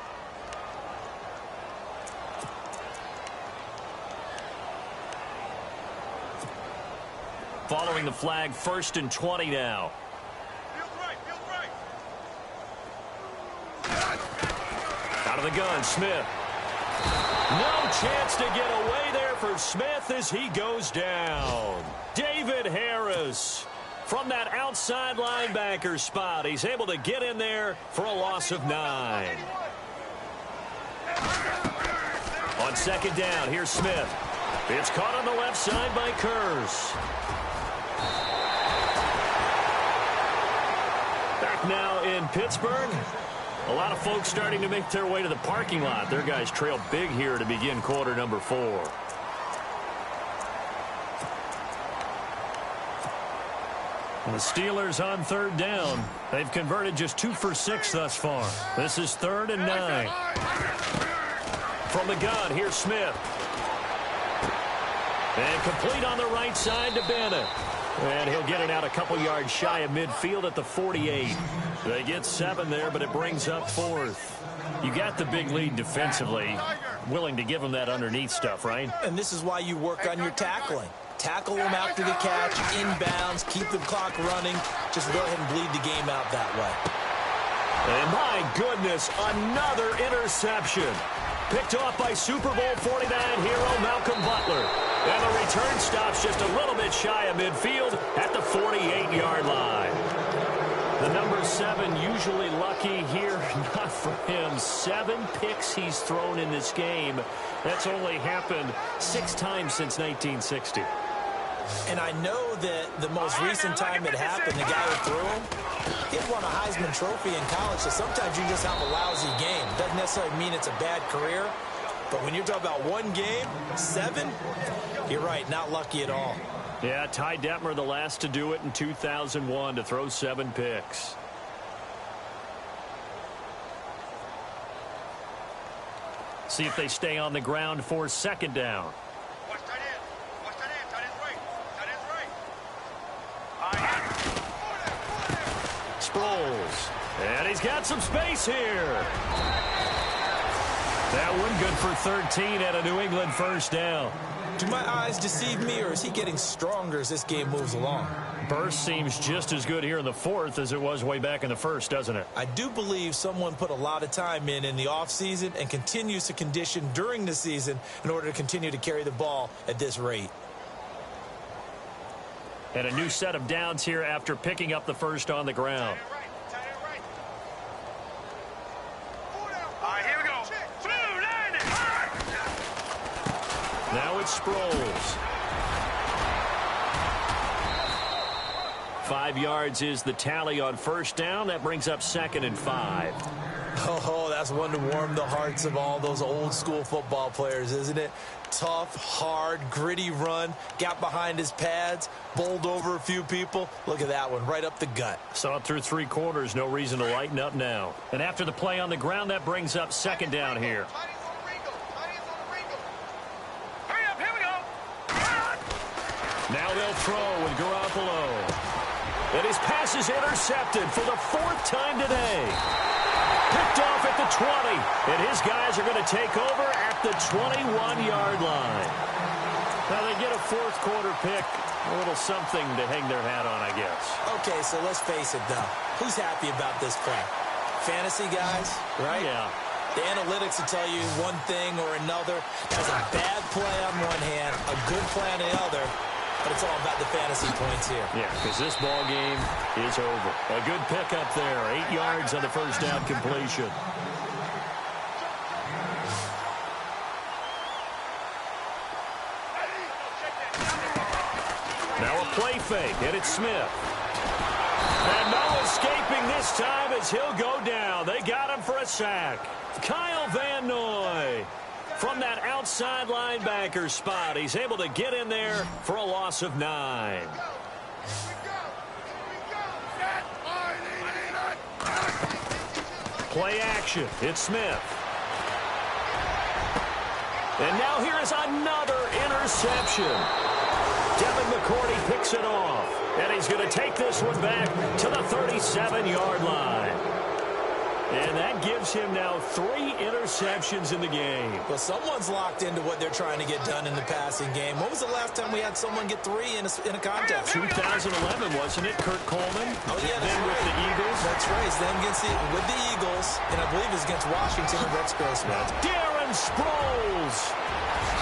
Following the flag, 1st and 20 now. Out of the gun, Smith. No chance to get away there for Smith as he goes down. David Harris from that outside linebacker spot. He's able to get in there for a loss of 9. On 2nd down, here's Smith. It's caught on the left side by Kurz. Back now in Pittsburgh. A lot of folks starting to make their way to the parking lot. Their guys trail big here to begin quarter number 4. And the Steelers on 3rd down. They've converted just 2 for 6 thus far. This is 3rd and 9. From the gun, here's Smith. And complete on the right side to Bennett. And he'll get it out a couple yards shy of midfield at the 48. They get 7 there, but it brings up 4th. You got the big lead defensively. Willing to give them that underneath stuff, right? And this is why you work on your tackling. Tackle them after the catch, inbounds, keep the clock running. Just go ahead and bleed the game out that way. And my goodness, another interception. Picked off by Super Bowl 49 hero Malcolm Butler. And the return stops just a little bit shy of midfield at the 48-yard line. The number 7 usually lucky here, not for him. 7 picks he's thrown in this game. That's only happened 6 times since 1960. And I know that the most recent time it happened, the guy who threw him, he won a Heisman Trophy in college, so sometimes you just have a lousy game. Doesn't necessarily mean it's a bad career, but when you're talking about one game, 7, you're right, not lucky at all. Yeah, Ty Detmer, the last to do it in 2001, to throw 7 picks. See if they stay on the ground for 2nd down. Watch tight end. Watch tight end. Tight end's right. Tight end's right. Sproles. And he's got some space here. That one good for 13 at a New England 1st down. Do my eyes deceive me, or is he getting stronger as this game moves along? Burst seems just as good here in the 4th as it was way back in the 1st, doesn't it? I do believe someone put a lot of time in the offseason and continues to condition during the season in order to continue to carry the ball at this rate. And a new set of downs here after picking up the 1st on the ground. Now it's Sproles. 5 yards is the tally on 1st down. That brings up 2nd and 5. Oh, that's one to warm the hearts of all those old school football players, isn't it? Tough, hard, gritty run. Got behind his pads, bowled over a few people. Look at that one, right up the gut. Saw it through 3 quarters. No reason to lighten up now. And after the play on the ground, that brings up 2nd down here. Now they'll throw with Garoppolo. And his pass is intercepted for the 4th time today. Picked off at the 20. And his guys are going to take over at the 21-yard line. Now they get a 4th quarter pick. A little something to hang their hat on, I guess. Okay, so let's face it, though. Who's happy about this play? Fantasy guys, right? Yeah. The analytics will tell you one thing or another. That's a bad play on one hand, a good play on the other. But it's all about the fantasy points here. Yeah, because this ball game is over. A good pickup there. 8 yards on the 1st down completion. Now a play fake, and it's Smith. And no escaping this time as he'll go down. They got him for a sack. Kyle Van Noy. From that outside linebacker spot, he's able to get in there for a loss of 9. Play action. It's Smith. And now here is another interception. Devin McCourty picks it off. And he's going to take this one back to the 37-yard line. And that gives him now 3 interceptions in the game. Well, someone's locked into what they're trying to get done in the passing game. When was the last time we had someone get 3 in a contest? 2011, wasn't it, Kurt Coleman? Oh, yeah, that's then right. with the Eagles. That's right. It's them with the Eagles, and I believe it's against Washington and Rex Grossman. Darren Sproles.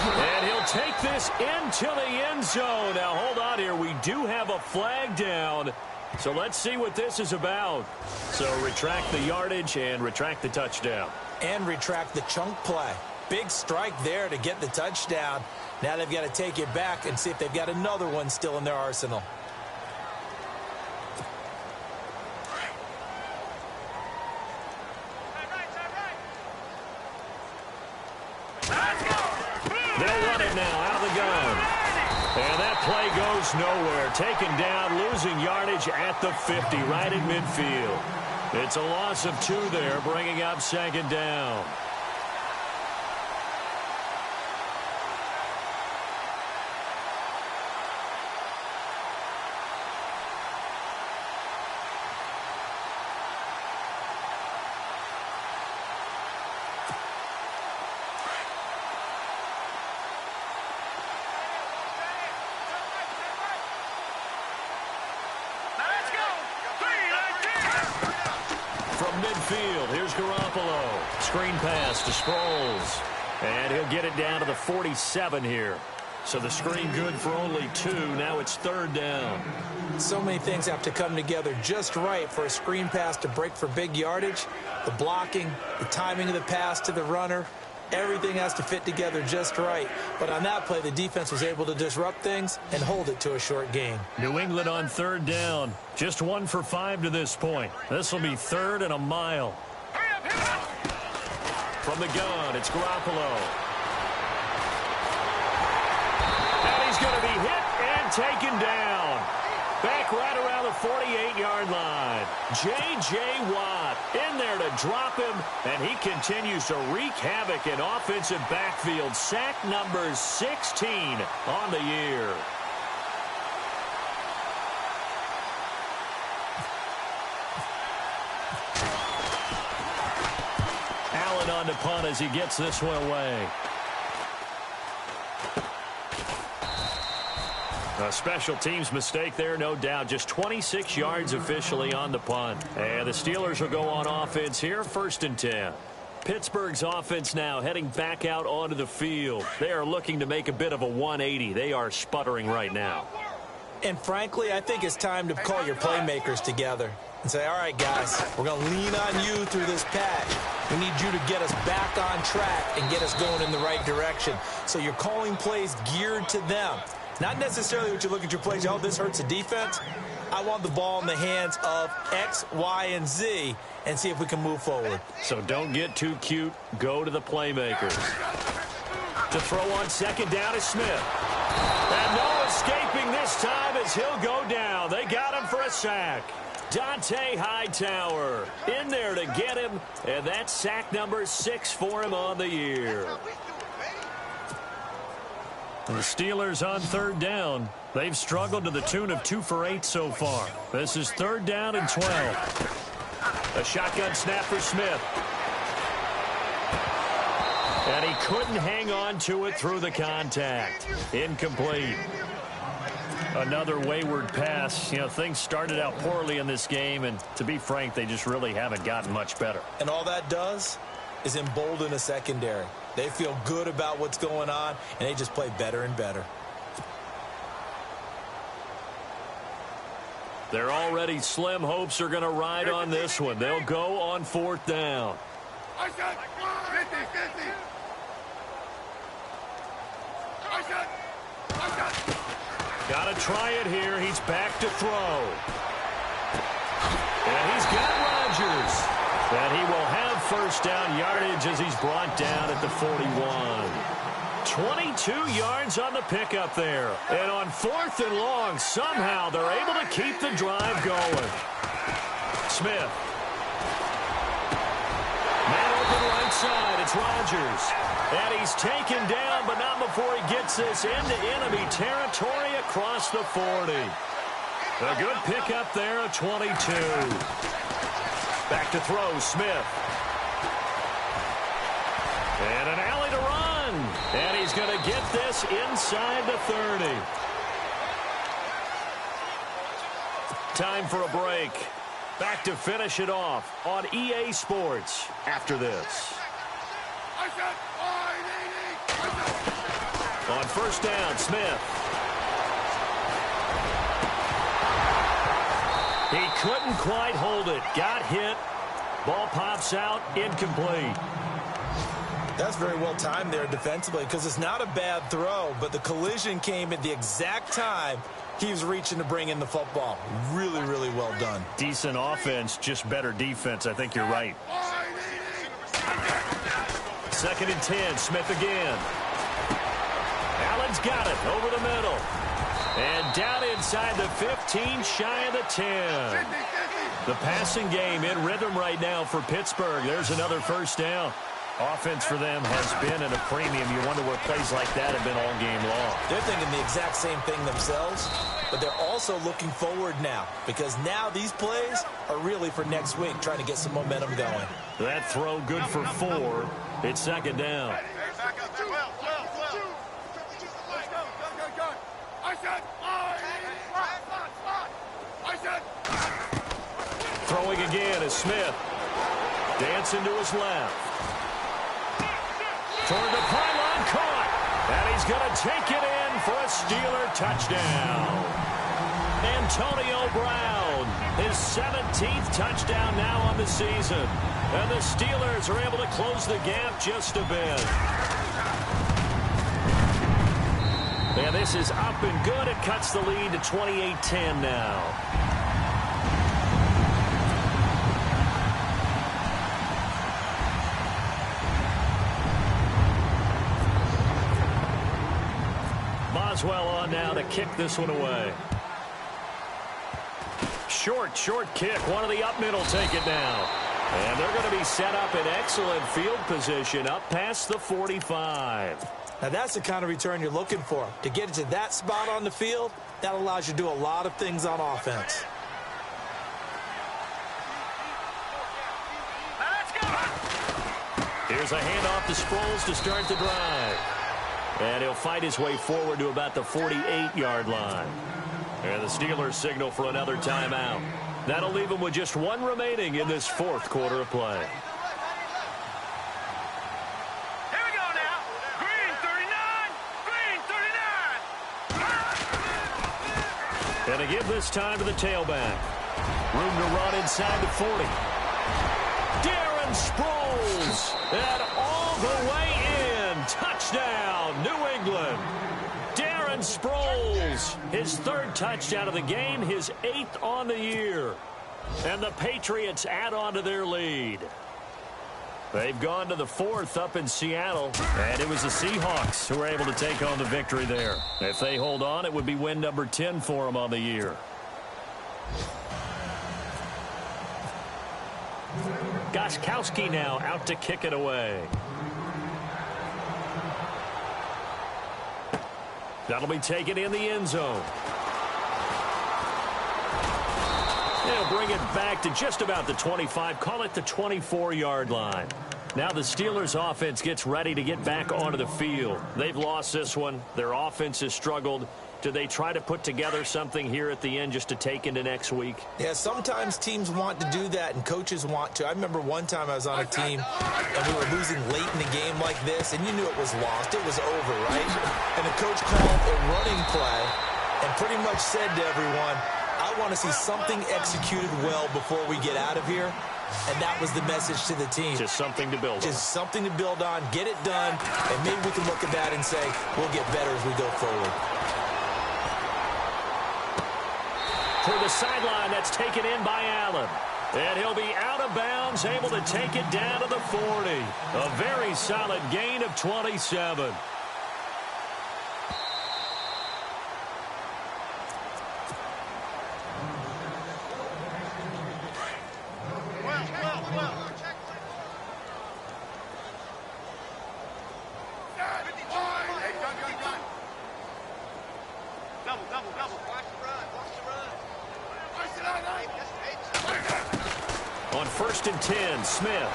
And he'll take this into the end zone. Now, hold on here. We do have a flag down. So let's see what this is about. So retract the yardage and retract the touchdown. And retract the chunk play. Big strike there to get the touchdown. Now they've got to take it back and see if they've got another one still in their arsenal. They'll run it now out of the gun. And that play goes nowhere. Taken down, losing yardage at the 50, right in midfield. It's a loss of 2 there, bringing up 2nd down. Midfield, here's Garoppolo. Screen pass to Sproles. And he'll get it down to the 47 here. So the screen good for only 2. Now it's 3rd down. So many things have to come together just right for a screen pass to break for big yardage. The blocking, the timing of the pass to the runner. Everything has to fit together just right. But on that play, the defense was able to disrupt things and hold it to a short gain. New England on 3rd down. Just 1 for 5 to this point. This will be 3rd and a mile. From the gun, it's Garoppolo. And he's going to be hit and taken down. Back right around the 48-yard line. J.J. Watt in there to drop him, and he continues to wreak havoc in offensive backfield. Sack number 16 on the year. Allen on to punt as he gets this one away. A special teams mistake there, no doubt. Just 26 yards officially on the punt. And the Steelers will go on offense here, 1st and 10. Pittsburgh's offense now heading back out onto the field. They are looking to make a bit of a 180. They are sputtering right now. And frankly, I think it's time to call your playmakers together and say, all right, guys, we're going to lean on you through this patch. We need you to get us back on track and get us going in the right direction. So you're calling plays geared to them. Not necessarily what you look at your plays, oh, this hurts the defense. I want the ball in the hands of X, Y, and Z and see if we can move forward. So don't get too cute. Go to the playmakers. To throw on 2nd down is Smith. And no escaping this time as he'll go down. They got him for a sack. Dante Hightower in there to get him. And that's sack number 6 for him on the year. The Steelers on 3rd down. They've struggled to the tune of 2 for 8 so far. This is 3rd down and 12. A shotgun snap for Smith. And he couldn't hang on to it through the contact. Incomplete. Another wayward pass. You know, things started out poorly in this game, and to be frank, they just really haven't gotten much better. And all that does is embolden a secondary. They feel good about what's going on, and they just play better and better. They're already slim hopes are going to ride on this one. They'll go on 4th down. Got to try it here. He's back to throw. And he's got Rodgers. And he will have 1st down yardage as he's brought down at the 41. 22 yards on the pickup there. And on 4th and long, somehow they're able to keep the drive going. Smith. Man open right side. It's Rodgers. And he's taken down, but not before he gets this into enemy territory across the 40. A good pickup there at 22. Back to throw, Smith. And an alley to run. And he's going to get this inside the 30. Time for a break. Back to finish it off on EA Sports after this. On first down, Smith. He couldn't quite hold it. Got hit. Ball pops out. Incomplete. That's very well timed there defensively because it's not a bad throw, but the collision came at the exact time he was reaching to bring in the football. Really, really well done. Decent offense, just better defense. I think you're right. 2nd and 10. Smith again. Allen's got it over the middle. And down inside the 15, shy of the 10. The passing game in rhythm right now for Pittsburgh. There's another first down. Offense for them has been at a premium. You wonder where plays like that have been all game long. They're thinking the exact same thing themselves, but they're also looking forward now because now these plays are really for next week, trying to get some momentum going. That throw good for 4. It's 2nd down. Throwing again is Smith. Dancing to his left. Toward the pylon, caught. And he's going to take it in for a Steeler touchdown. Antonio Brown, his 17th touchdown now on the season. And the Steelers are able to close the gap just a bit. And this is up and good. It cuts the lead to 28-10 now. Boswell on now to kick this one away. Short kick. One of the up middle take it now. And they're going to be set up in excellent field position up past the 45. Now that's the kind of return you're looking for. To get to that spot on the field, that allows you to do a lot of things on offense. Here's a handoff to Sproles to start the drive. And he'll fight his way forward to about the 48-yard line. And the Steelers signal for another timeout. That'll leave them with just 1 remaining in this 4th quarter of play. Here we go now. Green 39. Green 39. And to give this time to the tailback. Room to run inside the 40. Darren Sproles. And all the way in. Touchdown, New England. Darren Sproles, his 3rd touchdown of the game, his 8th on the year. And the Patriots add on to their lead. They've gone to the 4th up in Seattle, and it was the Seahawks who were able to take home the victory there. If they hold on, it would be win number 10 for them on the year. Gostkowski now out to kick it away. That'll be taken in the end zone. They'll bring it back to just about the 25, call it the 24-yard line. Now the Steelers offense gets ready to get back onto the field. They've lost this one. Their offense has struggled. Do they try to put together something here at the end just to take into next week? Yeah, sometimes teams want to do that and coaches want to. I remember one time I was on a team and we were losing late in the game like this and you knew it was lost. It was over, right? And the coach called a running play and pretty much said to everyone, I want to see something executed well before we get out of here. And that was the message to the team. Just something to build on. Just something to build on, get it done, and maybe we can look at that and say, we'll get better as we go forward. To the sideline, that's taken in by Allen. And he'll be out of bounds, able to take it down to the 40. A very solid gain of 27. On 1st and 10, Smith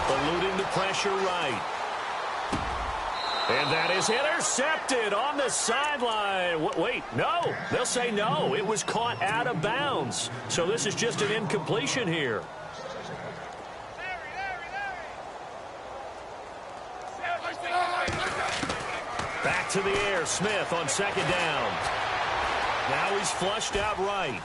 eluding the pressure right. And that is intercepted on the sideline. Wait, no. They'll say no. It was caught out of bounds. So this is just an incompletion here. Back to the air. Smith on 2nd down. Now he's flushed out right.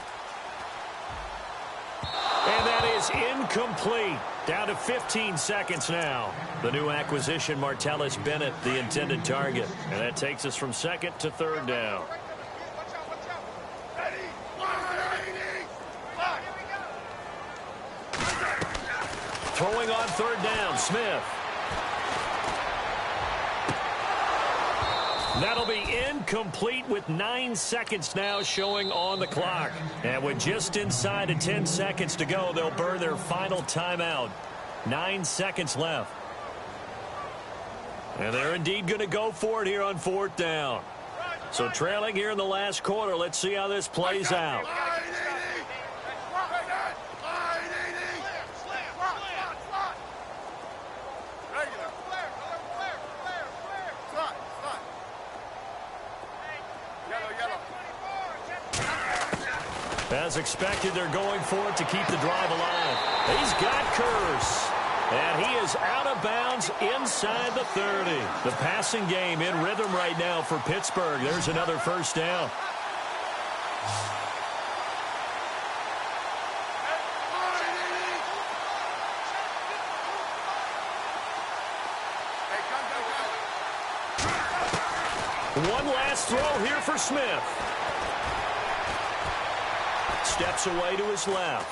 And that is incomplete. Down to 15 seconds now. The new acquisition, Martellus Bennett, the intended target. And that takes us from 2nd to 3rd down. Throwing on 3rd down, Smith. That'll be incomplete with 9 seconds now showing on the clock. And with just inside of 10 seconds to go, they'll burn their final timeout. 9 seconds left. And they're indeed going to go for it here on 4th down. So trailing here in the last quarter, let's see how this plays out. As expected, they're going for it to keep the drive alive. He's got Kurz. And he is out of bounds inside the 30. The passing game in rhythm right now for Pittsburgh. There's another 1st down. One last throw here for Smith. Steps away to his left.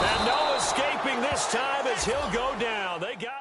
And no escaping this time as he'll go down. They got